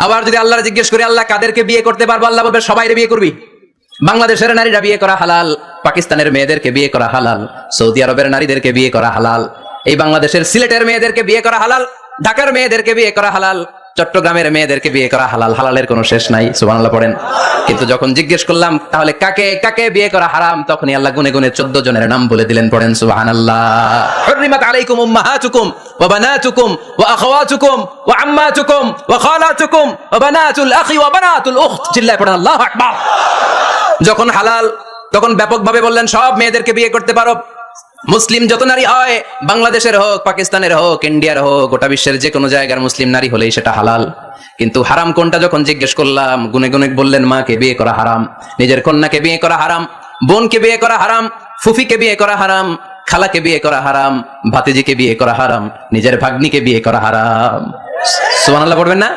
আবার যদি আল্লাহর জিজ্ঞেস করি আল্লাহ কাদেরকে বিয়ে করতে পারবো, আল্লাহ বলবে সবাইরে বিয়ে করবি। বাংলাদেশের নারীরা বিয়ে করা হালাল, পাকিস্তানের মেয়েদেরকে বিয়ে করা হালাল, সৌদি আরবের নারীদেরকে বিয়ে করা হালাল, এই বাংলাদেশের সিলেটের মেয়েদেরকে বিয়ে করা হালাল, ঢাকার মেয়েদেরকে বিয়ে করা হালাল, চট্টগ্রামের মেয়েদেরকে বিয়ে করা হালাল। হালালের কোনো শেষ নাই, সুবহানাল্লাহ পড়েন। কিন্তু যখন জিজ্ঞেস করলাম তাহলে কাকে কাকে বিয়ে করা হারাম, তখনই আল্লাহ গুনে গুনে 14 জনের নাম বলে দিলেন, পড়েন সুবহানাল্লাহ। হুররিমাত আলাইকুম উম্মাহাতুকুম ওয়া বানাতুকুম ওয়া আখাওয়াতুকুম ওয়া আম্মাতুকুম ওয়া খালাতুকুম ওয়া বানাতুল আখি ওয়া বানাতুল উখত। চিল্লায় পড়েন আল্লাহু আকবার। যখন হালাল তখন ব্যাপকভাবে বললেন সব মেয়েদেরকে বিয়ে করতে পারো। মুসলিম যত নারী হয়, বাংলাদেশের হোক, পাকিস্তানের হোক, ইন্ডিয়ার হোক, গোটা বিশ্বের যে কোনো জায়গার মুসলিম নারী হলেই সেটা হালাল। কিন্তু হারাম কোনটা যখন জিজ্ঞেস করলাম, গুনে গুনে বললেন মাকে বিয়ে করা হারাম, নিজের কন্যাকে বিয়ে করা হারাম, বোনকে বিয়ে করা হারাম, ফুফিকে বিয়ে করা হারাম, খালাকে বিয়ে করা হারাম, ভাতিজিকে বিয়ে করা হারাম, নিজের ভাগ্নিকে বিয়ে করা হারাম। সুবহানাল্লাহ পড়বেন না?